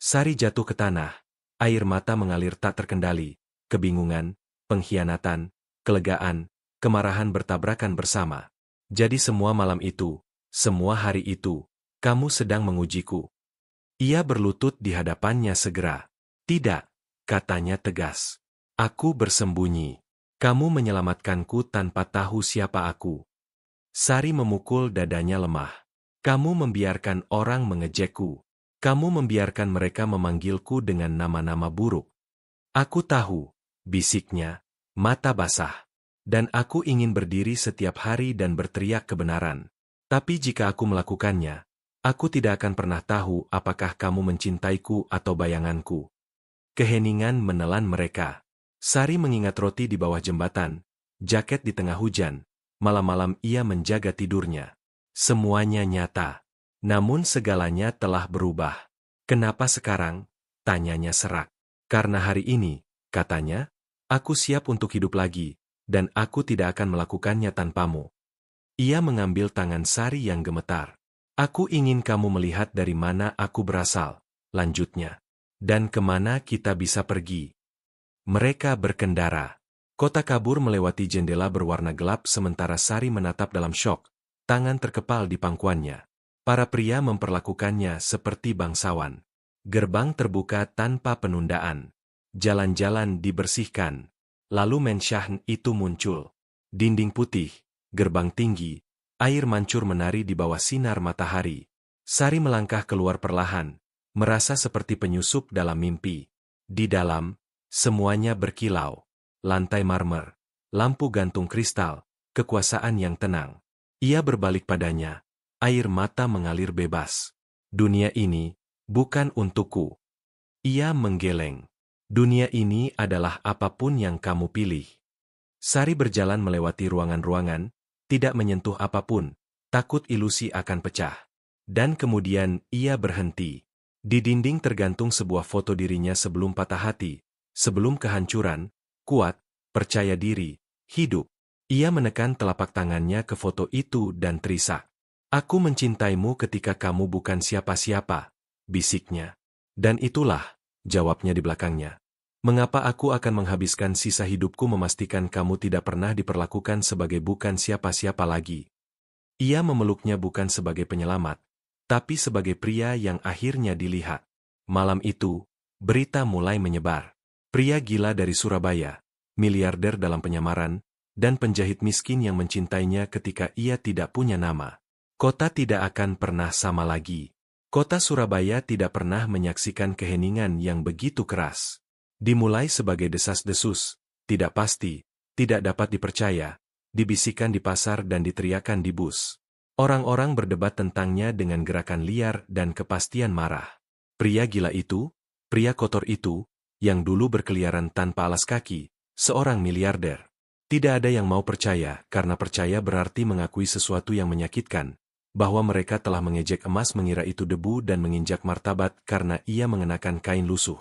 Sari jatuh ke tanah. Air mata mengalir tak terkendali. Kebingungan, pengkhianatan, kelegaan, kemarahan bertabrakan bersama. Jadi semua malam itu, semua hari itu, kamu sedang mengujiku. Ia berlutut di hadapannya segera. Tidak, katanya tegas. Aku bersembunyi. Kamu menyelamatkanku tanpa tahu siapa aku. Sari memukul dadanya lemah. Kamu membiarkan orang mengejekku. Kamu membiarkan mereka memanggilku dengan nama-nama buruk. Aku tahu, bisiknya, mata basah. Dan aku ingin berdiri setiap hari dan berteriak kebenaran. Tapi jika aku melakukannya, aku tidak akan pernah tahu apakah kamu mencintaiku atau bayanganku. Keheningan menelan mereka. Sari mengingat roti di bawah jembatan, jaket di tengah hujan. Malam-malam ia menjaga tidurnya. Semuanya nyata. Namun segalanya telah berubah. Kenapa sekarang? Tanyanya serak. Karena hari ini, katanya, aku siap untuk hidup lagi. Dan aku tidak akan melakukannya tanpamu. Ia mengambil tangan Sari yang gemetar. Aku ingin kamu melihat dari mana aku berasal, lanjutnya. Dan kemana kita bisa pergi. Mereka berkendara. Kota kabur melewati jendela berwarna gelap sementara Sari menatap dalam syok, tangan terkepal di pangkuannya. Para pria memperlakukannya seperti bangsawan. Gerbang terbuka tanpa penundaan. Jalan-jalan dibersihkan. Lalu Mensyahn itu muncul. Dinding putih, gerbang tinggi, air mancur menari di bawah sinar matahari. Sari melangkah keluar perlahan, merasa seperti penyusup dalam mimpi. Di dalam, semuanya berkilau. Lantai marmer, lampu gantung kristal, kekuasaan yang tenang. Ia berbalik padanya, air mata mengalir bebas. Dunia ini, bukan untukku. Ia menggeleng. Dunia ini adalah apapun yang kamu pilih. Sari berjalan melewati ruangan-ruangan, tidak menyentuh apapun, takut ilusi akan pecah. Dan kemudian ia berhenti. Di dinding tergantung sebuah foto dirinya sebelum patah hati, sebelum kehancuran, kuat, percaya diri, hidup. Ia menekan telapak tangannya ke foto itu dan terisak. Aku mencintaimu ketika kamu bukan siapa-siapa, bisiknya. Dan itulah, jawabnya di belakangnya. Mengapa aku akan menghabiskan sisa hidupku memastikan kamu tidak pernah diperlakukan sebagai bukan siapa-siapa lagi? Ia memeluknya bukan sebagai penyelamat, tapi sebagai pria yang akhirnya dilihat. Malam itu, berita mulai menyebar. Pria gila dari Surabaya, miliarder dalam penyamaran, dan penjahit miskin yang mencintainya ketika ia tidak punya nama. Kota tidak akan pernah sama lagi. Kota Surabaya tidak pernah menyaksikan keheningan yang begitu keras. Dimulai sebagai desas-desus, tidak pasti, tidak dapat dipercaya, dibisikkan di pasar dan diteriakan di bus. Orang-orang berdebat tentangnya dengan gerakan liar dan kepastian marah. Pria gila itu, pria kotor itu, yang dulu berkeliaran tanpa alas kaki, seorang miliarder. Tidak ada yang mau percaya karena percaya berarti mengakui sesuatu yang menyakitkan, bahwa mereka telah mengejek emas mengira itu debu dan menginjak martabat karena ia mengenakan kain lusuh.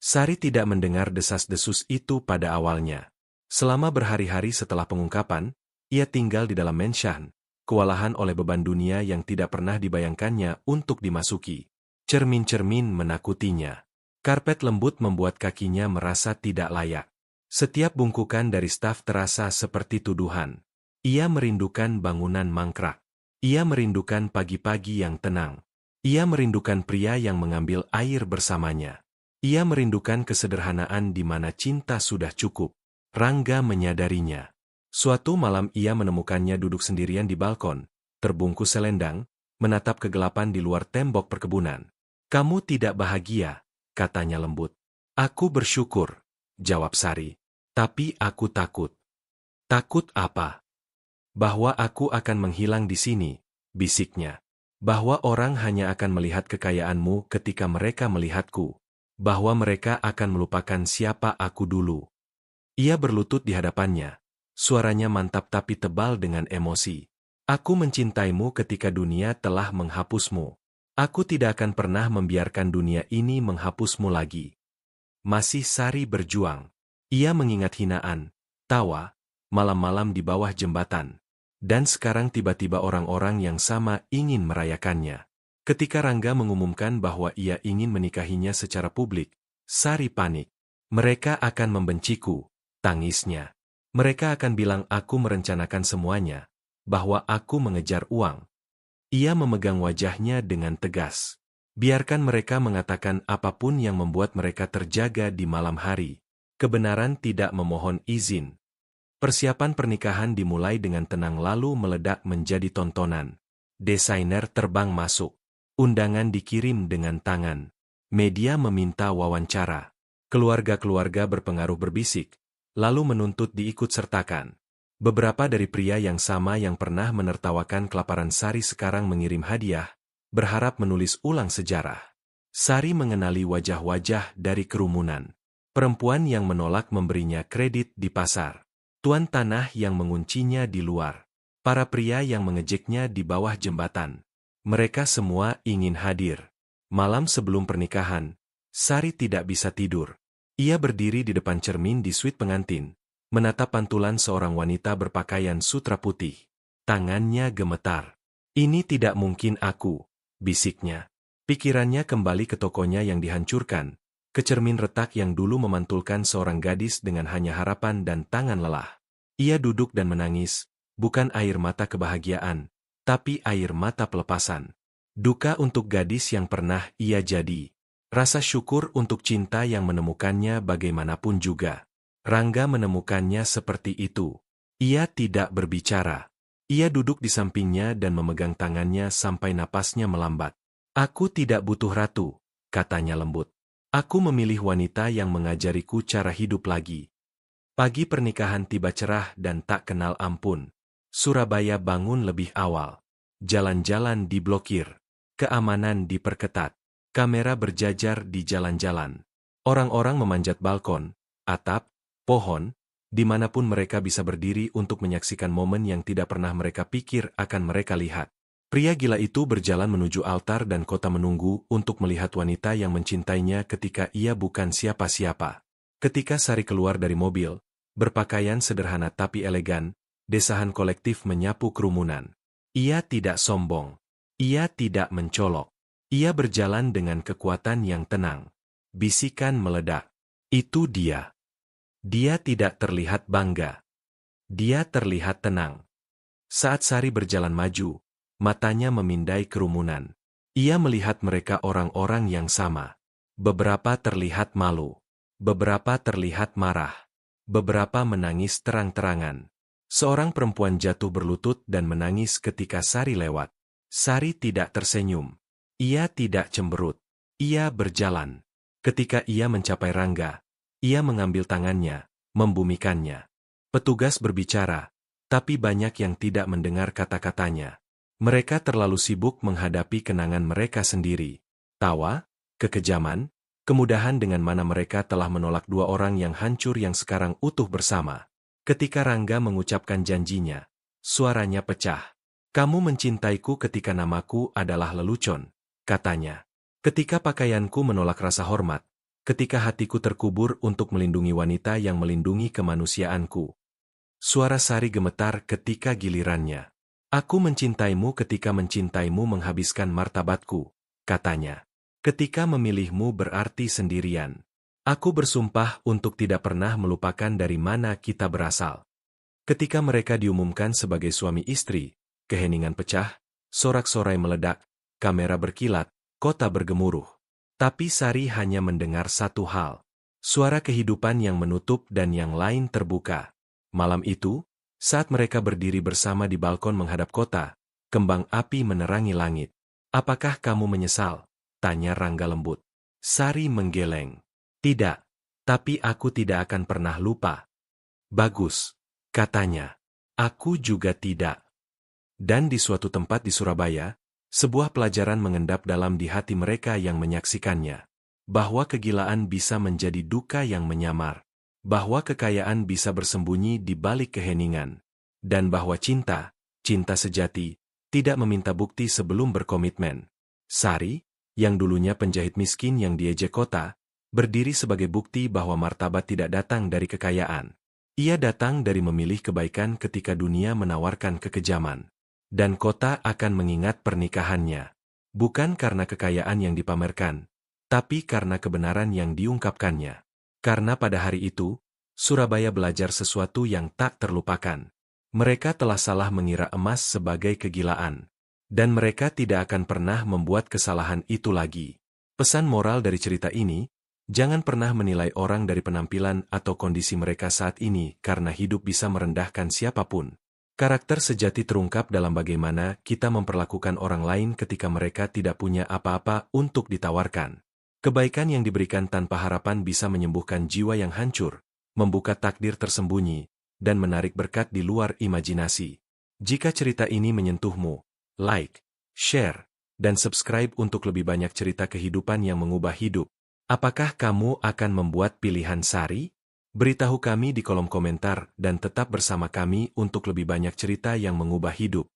Sari tidak mendengar desas-desus itu pada awalnya. Selama berhari-hari setelah pengungkapan, ia tinggal di dalam Mensyahn, kewalahan oleh beban dunia yang tidak pernah dibayangkannya untuk dimasuki. Cermin-cermin menakutinya. Karpet lembut membuat kakinya merasa tidak layak. Setiap bungkukan dari staf terasa seperti tuduhan. Ia merindukan bangunan mangkrak. Ia merindukan pagi-pagi yang tenang. Ia merindukan pria yang mengambil air bersamanya. Ia merindukan kesederhanaan di mana cinta sudah cukup. Rangga menyadarinya. Suatu malam ia menemukannya duduk sendirian di balkon, terbungkus selendang, menatap kegelapan di luar tembok perkebunan. "Kamu tidak bahagia," katanya lembut. "Aku bersyukur," jawab Sari. "Tapi aku takut." "Takut apa?" "Bahwa aku akan menghilang di sini," bisiknya. "Bahwa orang hanya akan melihat kekayaanmu ketika mereka melihatku. Bahwa mereka akan melupakan siapa aku dulu." Ia berlutut di hadapannya. Suaranya mantap tapi tebal dengan emosi. "Aku mencintaimu ketika dunia telah menghapusmu. Aku tidak akan pernah membiarkan dunia ini menghapusmu lagi." Masih Sari berjuang. Ia mengingat hinaan, tawa, malam-malam di bawah jembatan. Dan sekarang tiba-tiba orang-orang yang sama ingin merayakannya. Ketika Rangga mengumumkan bahwa ia ingin menikahinya secara publik, Sari panik. "Mereka akan membenciku," tangisnya. "Mereka akan bilang aku merencanakan semuanya, bahwa aku mengejar uang." Ia memegang wajahnya dengan tegas. "Biarkan mereka mengatakan apapun yang membuat mereka terjaga di malam hari. Kebenaran tidak memohon izin." Persiapan pernikahan dimulai dengan tenang lalu meledak menjadi tontonan. Desainer terbang masuk. Undangan dikirim dengan tangan. Media meminta wawancara. Keluarga-keluarga berpengaruh berbisik, lalu menuntut diikut-sertakan. Beberapa dari pria yang sama yang pernah menertawakan kelaparan Sari sekarang mengirim hadiah, berharap menulis ulang sejarah. Sari mengenali wajah-wajah dari kerumunan. Perempuan yang menolak memberinya kredit di pasar. Tuan tanah yang menguncinya di luar. Para pria yang mengejeknya di bawah jembatan. Mereka semua ingin hadir. Malam sebelum pernikahan, Sari tidak bisa tidur. Ia berdiri di depan cermin di suite pengantin, menatap pantulan seorang wanita berpakaian sutra putih. Tangannya gemetar. "Ini tidak mungkin aku," bisiknya. Pikirannya kembali ke tokonya yang dihancurkan, ke cermin retak yang dulu memantulkan seorang gadis dengan hanya harapan dan tangan lelah. Ia duduk dan menangis, bukan air mata kebahagiaan, tapi air mata pelepasan. Duka untuk gadis yang pernah ia jadi. Rasa syukur untuk cinta yang menemukannya bagaimanapun juga. Rangga menemukannya seperti itu. Ia tidak berbicara. Ia duduk di sampingnya dan memegang tangannya sampai napasnya melambat. "Aku tidak butuh ratu," katanya lembut. "Aku memilih wanita yang mengajariku cara hidup lagi." Pagi pernikahan tiba cerah dan tak kenal ampun. Surabaya bangun lebih awal. Jalan-jalan diblokir. Keamanan diperketat. Kamera berjajar di jalan-jalan. Orang-orang memanjat balkon, atap, pohon, dimanapun mereka bisa berdiri untuk menyaksikan momen yang tidak pernah mereka pikir akan mereka lihat. Pria gila itu berjalan menuju altar dan kota menunggu untuk melihat wanita yang mencintainya ketika ia bukan siapa-siapa. Ketika Sari keluar dari mobil, berpakaian sederhana tapi elegan, desahan kolektif menyapu kerumunan. Ia tidak sombong. Ia tidak mencolok. Ia berjalan dengan kekuatan yang tenang. Bisikan meledak. Itu dia. Dia tidak terlihat bangga. Dia terlihat tenang. Saat Sari berjalan maju, matanya memindai kerumunan. Ia melihat mereka orang-orang yang sama. Beberapa terlihat malu. Beberapa terlihat marah. Beberapa menangis terang-terangan. Seorang perempuan jatuh berlutut dan menangis ketika Sari lewat. Sari tidak tersenyum. Ia tidak cemberut. Ia berjalan. Ketika ia mencapai Rangga, ia mengambil tangannya, membumikannya. Petugas berbicara, tapi banyak yang tidak mendengar kata-katanya. Mereka terlalu sibuk menghadapi kenangan mereka sendiri. Tawa, kekejaman, kemudahan dengan mana mereka telah menolak dua orang yang hancur yang sekarang utuh bersama. Ketika Rangga mengucapkan janjinya, suaranya pecah. "Kamu mencintaiku ketika namaku adalah lelucon," katanya. "Ketika pakaianku menolak rasa hormat, ketika hatiku terkubur untuk melindungi wanita yang melindungi kemanusiaanku." Suara Sari gemetar ketika gilirannya. Aku mencintaimu ketika mencintaimu menghabiskan martabatku, katanya. Ketika memilihmu berarti sendirian. Aku bersumpah untuk tidak pernah melupakan dari mana kita berasal. Ketika mereka diumumkan sebagai suami istri, keheningan pecah, sorak-sorai meledak, kamera berkilat, kota bergemuruh. Tapi Sari hanya mendengar satu hal. Suara kehidupan yang menutup dan yang lain terbuka. Malam itu, saat mereka berdiri bersama di balkon menghadap kota, kembang api menerangi langit. Apakah kamu menyesal? Tanya Rangga lembut. Sari menggeleng. Tidak, tapi aku tidak akan pernah lupa. Bagus, katanya. Aku juga tidak. Dan di suatu tempat di Surabaya, sebuah pelajaran mengendap dalam di hati mereka yang menyaksikannya. Bahwa kegilaan bisa menjadi duka yang menyamar. Bahwa kekayaan bisa bersembunyi di balik keheningan. Dan bahwa cinta sejati, tidak meminta bukti sebelum berkomitmen. Sari, yang dulunya penjahit miskin yang diejek kota, berdiri sebagai bukti bahwa martabat tidak datang dari kekayaan. Ia datang dari memilih kebaikan ketika dunia menawarkan kekejaman. Dan kota akan mengingat pernikahannya. Bukan karena kekayaan yang dipamerkan, tapi karena kebenaran yang diungkapkannya. Karena pada hari itu, Surabaya belajar sesuatu yang tak terlupakan. Mereka telah salah mengira emas sebagai kegilaan. Dan mereka tidak akan pernah membuat kesalahan itu lagi. Pesan moral dari cerita ini, jangan pernah menilai orang dari penampilan atau kondisi mereka saat ini karena hidup bisa merendahkan siapapun. Karakter sejati terungkap dalam bagaimana kita memperlakukan orang lain ketika mereka tidak punya apa-apa untuk ditawarkan. Kebaikan yang diberikan tanpa harapan bisa menyembuhkan jiwa yang hancur, membuka takdir tersembunyi, dan menarik berkat di luar imajinasi. Jika cerita ini menyentuhmu, like, share, dan subscribe untuk lebih banyak cerita kehidupan yang mengubah hidup. Apakah kamu akan membuat pilihan Sari? Beritahu kami di kolom komentar dan tetap bersama kami untuk lebih banyak cerita yang mengubah hidup.